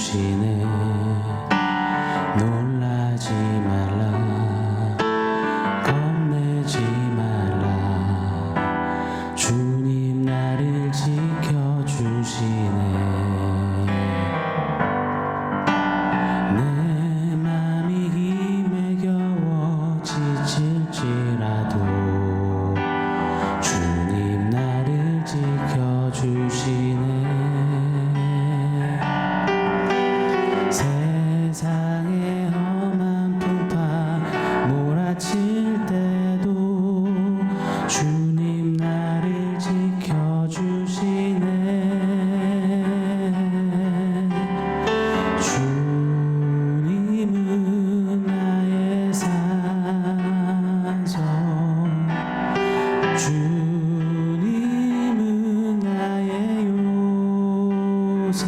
주시네. 놀라지 말라, 겁내지 말라. 주님 나를 지켜주시네. 내 맘이 힘에 겨워 지칠지라도 주님 나를 지켜주시네. 세상의 험한 풍파 몰아칠 때도 주님 나를 지켜주시네. 주님은 나의 산성, 주님은 나의 요새,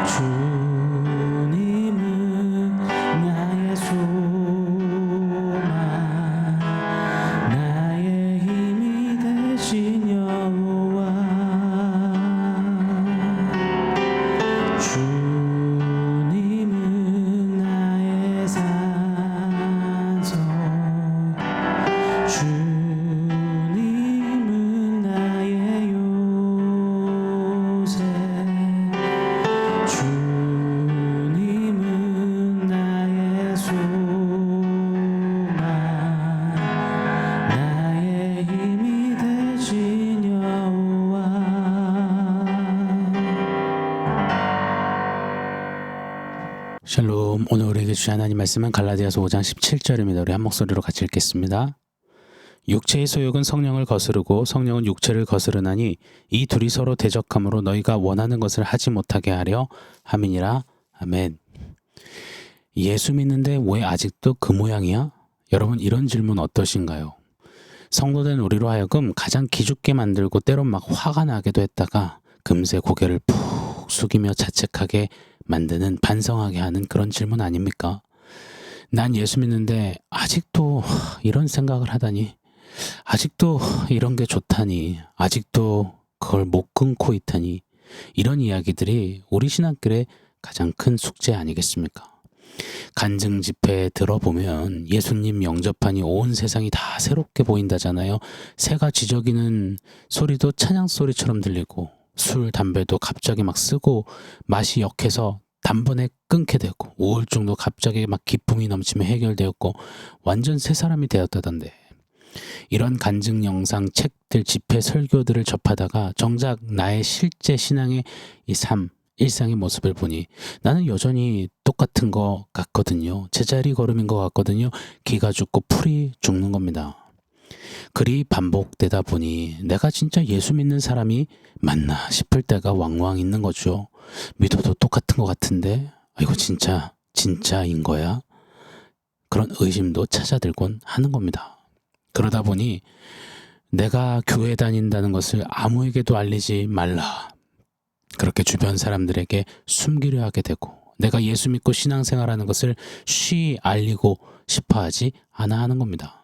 주님은 나의 소망, 나의 힘이 되신 여호와. 주님은 나의 산성, 주님은 나의 요새, 주님은 나의 소망, 나의 힘이 되신 여호와. 샬롬. 오늘 우리에게 주신 하나님 말씀은 갈라디아서 5장 17절입니다. 우리 한 목소리로 같이 읽겠습니다. 육체의 소욕은 성령을 거스르고 성령은 육체를 거스르나니 이 둘이 서로 대적함으로 너희가 원하는 것을 하지 못하게 하려 함이니라. 아멘. 예수 믿는데 왜 아직도 그 모양이야? 여러분, 이런 질문 어떠신가요? 성도된 우리로 하여금 가장 기죽게 만들고 때론 막 화가 나기도 했다가 금세 고개를 푹 숙이며 자책하게 만드는, 반성하게 하는 그런 질문 아닙니까? 난 예수 믿는데 아직도 이런 생각을 하다니, 아직도 이런 게 좋다니, 아직도 그걸 못 끊고 있다니, 이런 이야기들이 우리 신앙길의 가장 큰 숙제 아니겠습니까? 간증 집회에 들어보면 예수님 영접하니 온 세상이 다 새롭게 보인다잖아요. 새가 지저귀는 소리도 찬양 소리처럼 들리고, 술, 담배도 갑자기 막 쓰고, 맛이 역해서 단번에 끊게 되고, 우울증도 갑자기 막 기쁨이 넘치며 해결되었고, 완전 새 사람이 되었다던데. 이런 간증 영상, 책들, 집회, 설교들을 접하다가 정작 나의 실제 신앙의 이 삶, 일상의 모습을 보니 나는 여전히 똑같은 것 같거든요. 제자리 걸음인 것 같거든요. 기가 죽고 풀이 죽는 겁니다. 글이 반복되다 보니 내가 진짜 예수 믿는 사람이 맞나 싶을 때가 왕왕 있는 거죠. 믿어도 똑같은 것 같은데 이거 진짜인 거야? 그런 의심도 찾아들곤 하는 겁니다. 그러다 보니 내가 교회 다닌다는 것을 아무에게도 알리지 말라, 그렇게 주변 사람들에게 숨기려 하게 되고, 내가 예수 믿고 신앙생활하는 것을 쉬이 알리고 싶어하지 않아 하는 겁니다.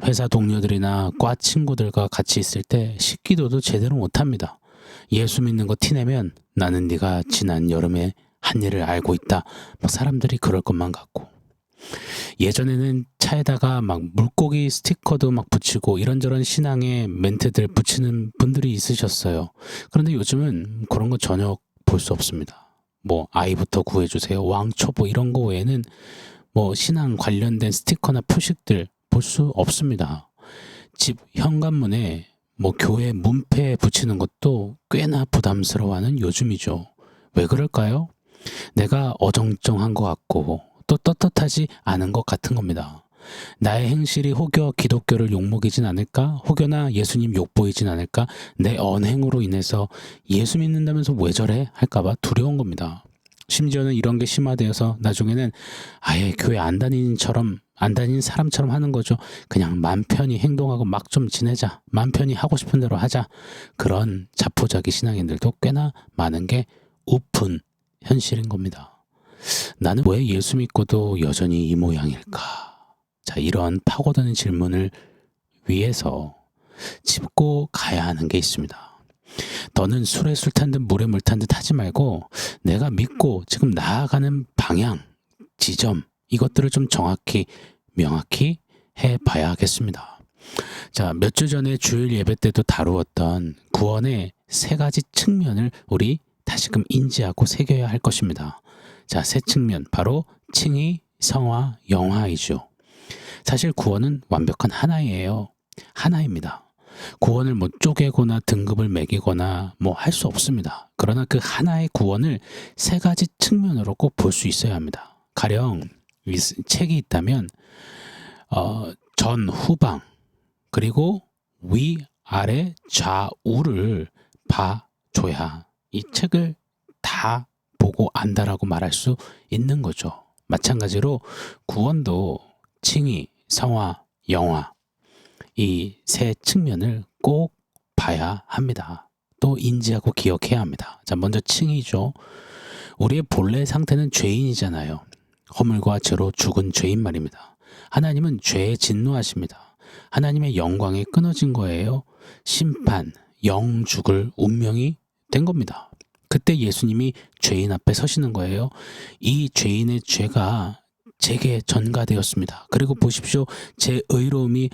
회사 동료들이나 과 친구들과 같이 있을 때 식기도도 제대로 못합니다. 예수 믿는 거 티내면 나는 네가 지난 여름에 한 일을 알고 있다, 막 사람들이 그럴 것만 같고, 예전에는 차에다가 막 물고기 스티커도 막 붙이고 이런저런 신앙의 멘트들 붙이는 분들이 있으셨어요. 그런데 요즘은 그런 거 전혀 볼 수 없습니다. 뭐 아이부터 구해주세요, 왕초보 이런 거 외에는 뭐 신앙 관련된 스티커나 표식들 볼 수 없습니다. 집 현관문에 뭐 교회 문패 붙이는 것도 꽤나 부담스러워하는 요즘이죠. 왜 그럴까요? 내가 어정쩡한 것 같고 또 떳떳하지 않은 것 같은 겁니다. 나의 행실이 혹여 기독교를 욕먹이진 않을까? 혹여나 예수님 욕보이진 않을까? 내 언행으로 인해서 예수 믿는다면서 왜 저래? 할까봐 두려운 겁니다. 심지어는 이런 게 심화되어서 나중에는 아예 교회 안 다니는 사람처럼 하는 거죠. 그냥 맘 편히 행동하고 막 좀 지내자, 맘 편히 하고 싶은 대로 하자, 그런 자포자기 신앙인들도 꽤나 많은 게 우픈 현실인 겁니다. 나는 왜 예수 믿고도 여전히 이 모양일까? 자, 이런 파고드는 질문을 위해서 짚고 가야 하는 게 있습니다. 더는 술에 술 탄 듯 물에 물 탄 듯 하지 말고 내가 믿고 지금 나아가는 방향, 지점 이것들을 좀 정확히 명확히 해봐야겠습니다. 자, 몇 주 전에 주일 예배 때도 다루었던 구원의 세 가지 측면을 우리 다시금 인지하고 새겨야 할 것입니다. 자, 세 측면 바로 칭의, 성화, 영화이죠. 사실 구원은 완벽한 하나예요. 하나입니다. 구원을 뭐 쪼개거나 등급을 매기거나 뭐 할 수 없습니다. 그러나 그 하나의 구원을 세 가지 측면으로 꼭 볼 수 있어야 합니다. 가령 책이 있다면 전, 후방 그리고 위, 아래, 좌우를 봐줘야 이 책을 다 보고 안다라고 말할 수 있는 거죠. 마찬가지로 구원도 칭의, 성화, 영화 이 세 측면을 꼭 봐야 합니다. 또 인지하고 기억해야 합니다. 자, 먼저 칭의죠. 우리의 본래 상태는 죄인이잖아요. 허물과 죄로 죽은 죄인 말입니다. 하나님은 죄에 진노하십니다. 하나님의 영광이 끊어진 거예요. 심판, 영죽을 운명이 된 겁니다. 그때 예수님이 죄인 앞에 서시는 거예요. 이 죄인의 죄가 제게 전가되었습니다. 그리고 보십시오. 제 의로움이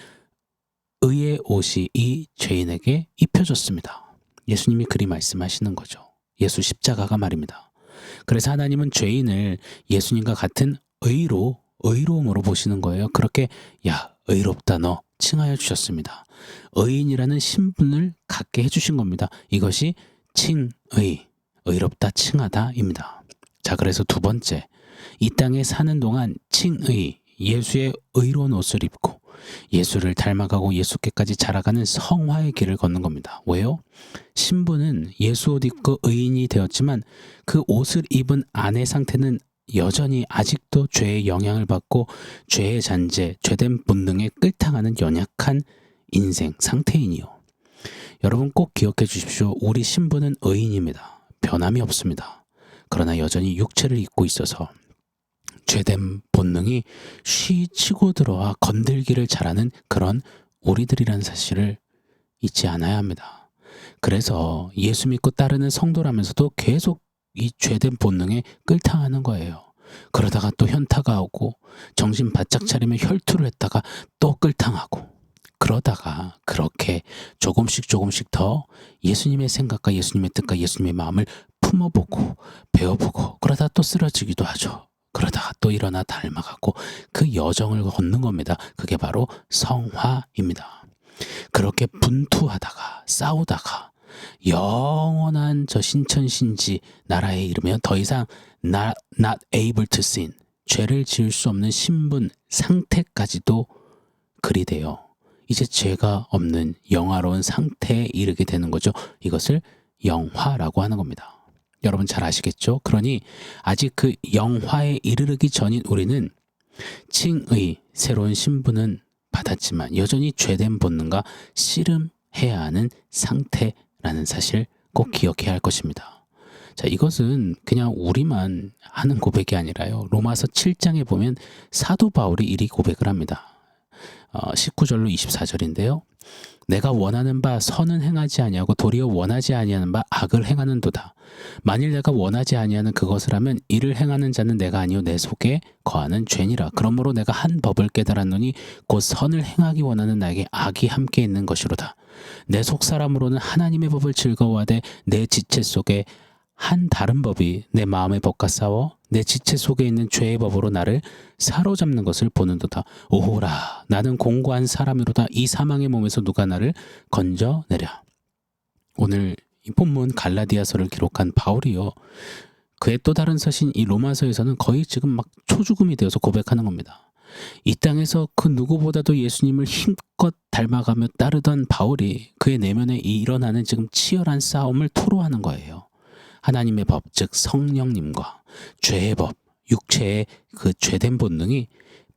의의 옷이 이 죄인에게 입혀졌습니다. 예수님이 그리 말씀하시는 거죠. 예수 십자가가 말입니다. 그래서 하나님은 죄인을 예수님과 같은 의로움으로 보시는 거예요. 그렇게 야 의롭다 너 칭하여 주셨습니다. 의인이라는 신분을 갖게 해주신 겁니다. 이것이 칭의, 의롭다 칭하다입니다. 자, 그래서 두 번째, 이 땅에 사는 동안 칭의, 예수의 의로운 옷을 입고 예수를 닮아가고 예수께까지 자라가는 성화의 길을 걷는 겁니다. 왜요? 신부는 예수 옷 입고 의인이 되었지만 그 옷을 입은 안의 상태는 여전히 아직도 죄의 영향을 받고 죄의 잔재, 죄된 본능에 끌당하는 연약한 인생 상태이니요. 여러분 꼭 기억해 주십시오. 우리 신부는 의인입니다. 변함이 없습니다. 그러나 여전히 육체를 입고 있어서 죄된 본능이 쉬 치고 들어와 건들기를 잘하는 그런 우리들이라는 사실을 잊지 않아야 합니다. 그래서 예수 믿고 따르는 성도라면서도 계속 이 죄된 본능에 끌당하는 거예요. 그러다가 또 현타가 오고 정신 바짝 차리면 혈투를 했다가 또 끌당하고 그러다가 그렇게 조금씩 더 예수님의 생각과 예수님의 뜻과 예수님의 마음을 품어보고 배워보고 그러다 또 쓰러지기도 하죠. 그러다가 또 일어나 닮아가고 그 여정을 걷는 겁니다. 그게 바로 성화입니다. 그렇게 분투하다가 싸우다가 영원한 저 신천신지 나라에 이르면 더 이상 not able to sin, 죄를 지을 수 없는 신분 상태까지도 그리 돼요. 이제 죄가 없는 영화로운 상태에 이르게 되는 거죠. 이것을 영화라고 하는 겁니다. 여러분 잘 아시겠죠? 그러니 아직 그 영화에 이르르기 전인 우리는 칭의, 새로운 신분은 받았지만 여전히 죄된 본능과 씨름해야 하는 상태라는 사실 꼭 기억해야 할 것입니다. 자, 이것은 그냥 우리만 하는 고백이 아니라요. 로마서 7장에 보면 사도 바울이 이리 고백을 합니다. 19절로 24절인데요. 내가 원하는 바 선은 행하지 아니하고 도리어 원하지 아니하는 바 악을 행하는도다. 만일 내가 원하지 아니하는 그것을 하면 이를 행하는 자는 내가 아니요 내 속에 거하는 죄니라. 그러므로 내가 한 법을 깨달았노니 곧 선을 행하기 원하는 나에게 악이 함께 있는 것이로다. 내 속사람으로는 하나님의 법을 즐거워하되 내 지체 속에 한 다른 법이 내 마음의 법과 싸워 내 지체 속에 있는 죄의 법으로 나를 사로잡는 것을 보는도다. 오호라, 나는 공고한 사람이로다. 이 사망의 몸에서 누가 나를 건져내랴. 오늘 이 본문 갈라디아서를 기록한 바울이요, 그의 또 다른 서신 이 로마서에서는 거의 지금 막 초죽음이 되어서 고백하는 겁니다. 이 땅에서 그 누구보다도 예수님을 힘껏 닮아가며 따르던 바울이 그의 내면에 일어나는 지금 치열한 싸움을 토로하는 거예요. 하나님의 법, 즉 성령님과 죄의 법, 육체의 그 죄된 본능이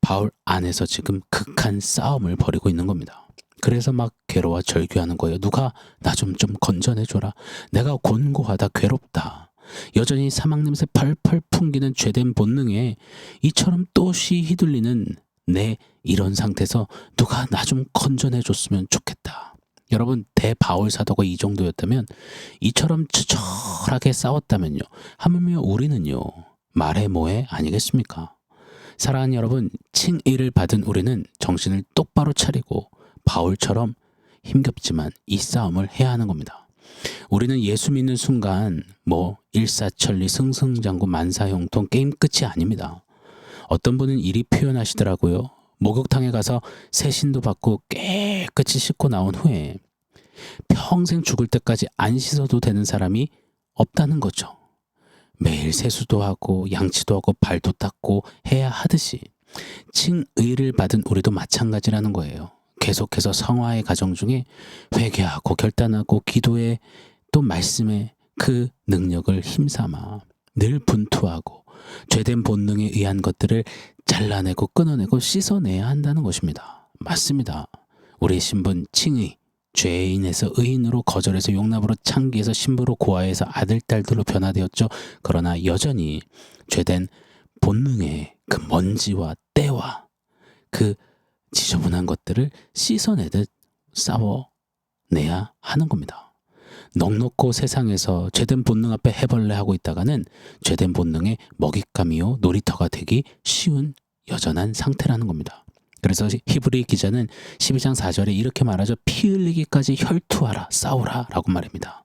바울 안에서 지금 극한 싸움을 벌이고 있는 겁니다. 그래서 막 괴로워 절규하는 거예요. 누가 나 좀 건져내줘라. 내가 곤고하다, 괴롭다. 여전히 사망 냄새 펄펄 풍기는 죄된 본능에 이처럼 또시 휘둘리는 내 이런 상태에서 누가 나 좀 건져내줬으면 좋겠다. 여러분 대바울 사도가 이 정도였다면 이처럼 처절하게 싸웠다면요. 하물며 우리는요. 말해 뭐해 아니겠습니까? 사랑하는 여러분, 칭의를 받은 우리는 정신을 똑바로 차리고 바울처럼 힘겹지만 이 싸움을 해야 하는 겁니다. 우리는 예수 믿는 순간 일사천리 승승장구 만사형통 게임 끝이 아닙니다. 어떤 분은 이리 표현하시더라고요. 목욕탕에 가서 새신도 받고 깨끗이 씻고 나온 후에 평생 죽을 때까지 안 씻어도 되는 사람이 없다는 거죠. 매일 세수도 하고 양치도 하고 발도 닦고 해야 하듯이 칭의를 받은 우리도 마찬가지라는 거예요. 계속해서 성화의 과정 중에 회개하고 결단하고 기도에 또 말씀에 그 능력을 힘삼아 늘 분투하고 죄된 본능에 의한 것들을 잘라내고 끊어내고 씻어내야 한다는 것입니다. 맞습니다. 우리의 신분 칭의, 죄인에서 의인으로 거절해서 용납으로 창기에서 신부로 고아에서 아들, 딸들로 변화되었죠. 그러나 여전히 죄된 본능의 그 먼지와 때와 그 지저분한 것들을 씻어내듯 싸워내야 하는 겁니다. 넉넉고 세상에서 죄된 본능 앞에 해벌레하고 있다가는 죄된 본능의 먹잇감이요 놀이터가 되기 쉬운 여전한 상태라는 겁니다. 그래서 히브리 기자는 12장 4절에 이렇게 말하죠. 피 흘리기까지 혈투하라 싸우라 라고 말합니다.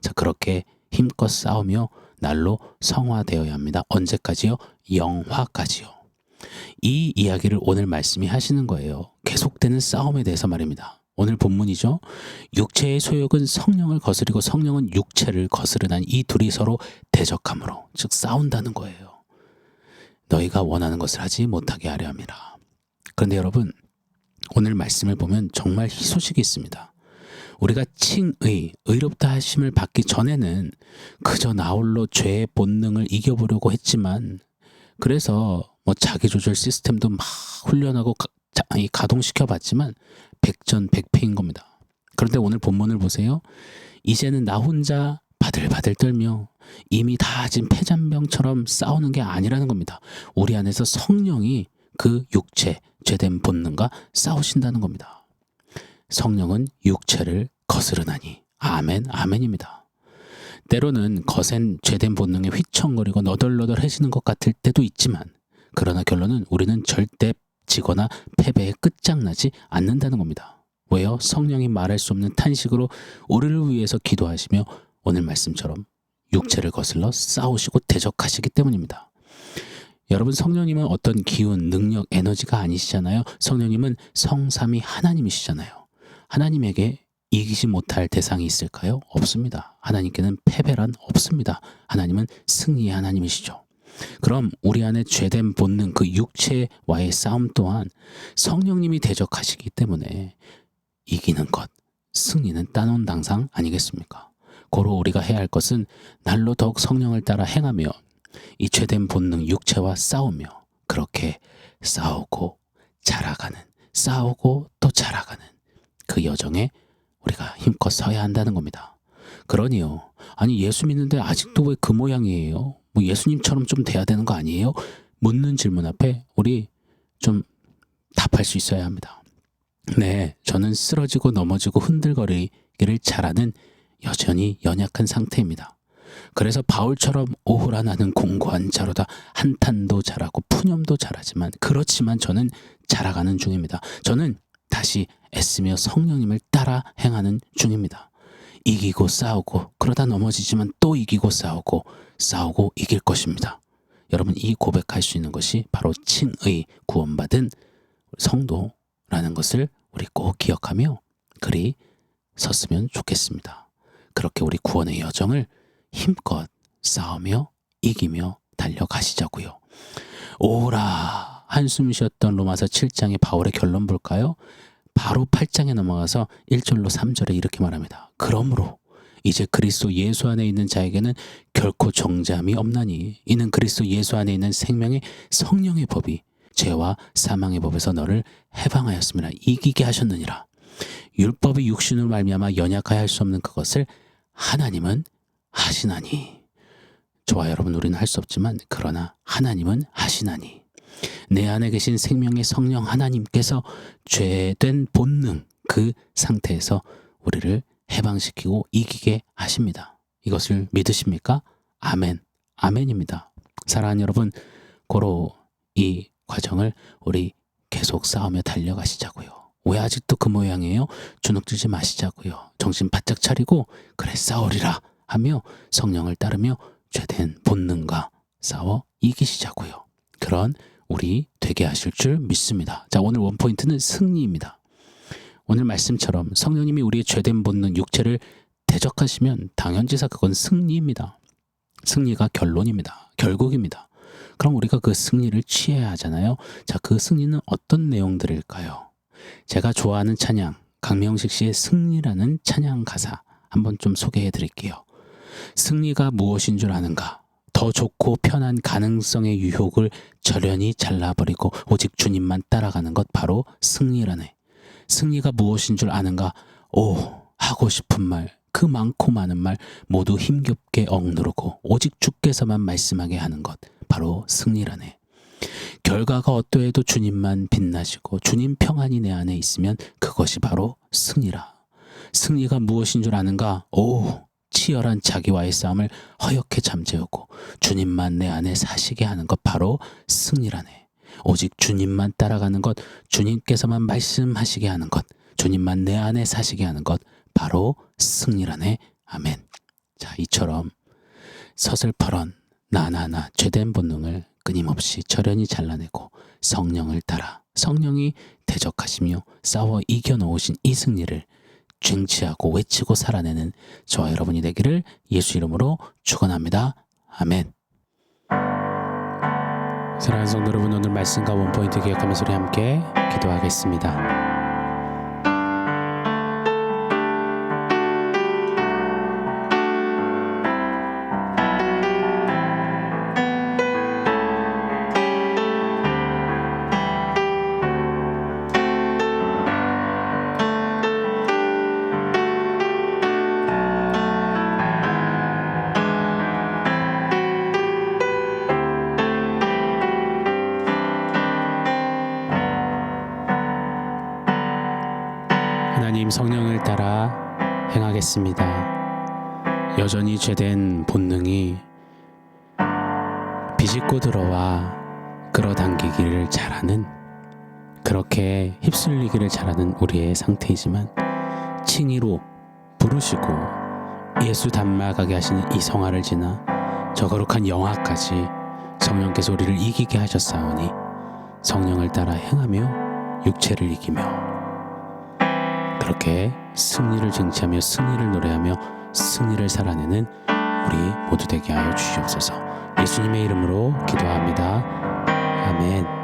자, 그렇게 힘껏 싸우며 날로 성화되어야 합니다. 언제까지요? 영화까지요. 이 이야기를 오늘 말씀이 하시는 거예요. 계속되는 싸움에 대해서 말입니다. 오늘 본문이죠. 육체의 소욕은 성령을 거스리고 성령은 육체를 거스르나니 이 둘이 서로 대적함으로, 즉 싸운다는 거예요. 너희가 원하는 것을 하지 못하게 하려 함이라. 그런데 여러분, 오늘 말씀을 보면 정말 희소식이 있습니다. 우리가 칭의, 의롭다 하심을 받기 전에는 그저 나홀로 죄의 본능을 이겨보려고 했지만, 그래서 자기조절 시스템도 막 훈련하고 가동시켜 봤지만 백전백패인 겁니다. 그런데 오늘 본문을 보세요. 이제는 나 혼자 바들바들 떨며 이미 다 진 폐잔병처럼 싸우는 게 아니라는 겁니다. 우리 안에서 성령이 그 육체, 죄된 본능과 싸우신다는 겁니다. 성령은 육체를 거스르나니. 아멘, 아멘입니다. 때로는 거센 죄된 본능에 휘청거리고 너덜너덜해지는 것 같을 때도 있지만, 그러나 결론은 우리는 절대 지거나 패배에 끝장나지 않는다는 겁니다. 왜요? 성령이 말할 수 없는 탄식으로 우리를 위해서 기도하시며 오늘 말씀처럼 육체를 거슬러 싸우시고 대적하시기 때문입니다. 여러분, 성령님은 어떤 기운, 능력, 에너지가 아니시잖아요. 성령님은 성삼위 하나님이시잖아요. 하나님에게 이기지 못할 대상이 있을까요? 없습니다. 하나님께는 패배란 없습니다. 하나님은 승리의 하나님이시죠. 그럼 우리 안에 죄된 본능, 그 육체와의 싸움 또한 성령님이 대적하시기 때문에 이기는 것, 승리는 따놓은 당상 아니겠습니까? 고로 우리가 해야 할 것은 날로 더욱 성령을 따라 행하며 이 죄된 본능 육체와 싸우며 그렇게 싸우고 자라가는, 싸우고 또 자라가는 그 여정에 우리가 힘껏 서야 한다는 겁니다. 그러니요, 아니 예수 믿는데 아직도 왜 그 모양이에요? 예수님처럼 좀 돼야 되는 거 아니에요? 묻는 질문 앞에 우리 좀 답할 수 있어야 합니다. 네, 저는 쓰러지고 넘어지고 흔들거리기를 잘하는 여전히 연약한 상태입니다. 그래서 바울처럼 오호라 나는 공고한 자로다, 한탄도 잘하고 푸념도 잘하지만, 그렇지만 저는 자라가는 중입니다. 저는 다시 애쓰며 성령님을 따라 행하는 중입니다. 이기고 싸우고 그러다 넘어지지만 또 이기고 싸우고 이길 것입니다. 여러분, 이 고백할 수 있는 것이 바로 칭의 구원받은 성도라는 것을 우리 꼭 기억하며 그리 섰으면 좋겠습니다. 그렇게 우리 구원의 여정을 힘껏 싸우며 이기며 달려가시자고요. 오라 한숨 쉬었던 로마서 7장의 바울의 결론 볼까요? 바로 8장에 넘어가서 1절로 3절에 이렇게 말합니다. 그러므로 이제 그리스도 예수 안에 있는 자에게는 결코 정죄함이 없나니 이는 그리스도 예수 안에 있는 생명의 성령의 법이 죄와 사망의 법에서 너를 해방하였습니다. 이기게 하셨느니라. 율법이 육신으로 말미암아 연약하여 할 수 없는 그것을 하나님은 하시나니. 저와 여러분, 우리는 할 수 없지만 그러나 하나님은 하시나니. 내 안에 계신 생명의 성령 하나님께서 죄된 본능 그 상태에서 우리를 해방시키고 이기게 하십니다. 이것을 믿으십니까? 아멘, 아멘입니다. 사랑하는 여러분, 고로 이 과정을 우리 계속 싸우며 달려가시자고요. 왜 아직도 그 모양이에요? 주눅들지 마시자고요. 정신 바짝 차리고 그래 싸우리라 하며 성령을 따르며 죄된 본능과 싸워 이기시자고요. 그런 우리 되게 하실 줄 믿습니다. 자, 오늘 원포인트는 승리입니다. 오늘 말씀처럼 성령님이 우리의 죄된 본능, 육체를 대적하시면 당연지사 그건 승리입니다. 승리가 결론입니다. 결국입니다. 그럼 우리가 그 승리를 취해야 하잖아요. 자, 그 승리는 어떤 내용들일까요? 제가 좋아하는 찬양, 강명식 씨의 승리라는 찬양 가사 한번 좀 소개해 드릴게요. 승리가 무엇인 줄 아는가? 더 좋고 편한 가능성의 유혹을 저련히 잘라버리고 오직 주님만 따라가는 것 바로 승리라네. 승리가 무엇인 줄 아는가? 오, 하고 싶은 말, 그 많고 많은 말 모두 힘겹게 억누르고 오직 주께서만 말씀하게 하는 것 바로 승리라네. 결과가 어떠해도 주님만 빛나시고 주님 평안이 내 안에 있으면 그것이 바로 승리라. 승리가 무엇인 줄 아는가? 오, 치열한 자기와의 싸움을 허옇게 잠재우고 주님만 내 안에 사시게 하는 것 바로 승리라네. 오직 주님만 따라가는 것, 주님께서만 말씀하시게 하는 것, 주님만 내 안에 사시게 하는 것 바로 승리라네. 아멘. 자, 이처럼 서슬퍼런 나나나 죄된 본능을 끊임없이 저련히 잘라내고 성령을 따라 성령이 대적하시며 싸워 이겨놓으신 이 승리를 쟁취하고 외치고 살아내는 저와 여러분이 되기를 예수 이름으로 축원합니다. 아멘. 사랑하는 성도 여러분, 오늘 말씀과 원포인트 기억하면서 우리 함께 기도하겠습니다. 하나님, 성령을 따라 행하겠습니다. 여전히 죄된 본능이 비집고 들어와 끌어당기기를 잘하는, 그렇게 휩쓸리기를 잘하는 우리의 상태이지만 칭의로 부르시고 예수 닮아가게 하시는 이 성화를 지나 저 거룩한 영화까지 성령께서 우리를 이기게 하셨사오니 성령을 따라 행하며 육체를 이기며 그렇게 승리를 쟁취하며 승리를 노래하며 승리를 살아내는 우리 모두 되게 하여 주시옵소서. 예수님의 이름으로 기도합니다. 아멘.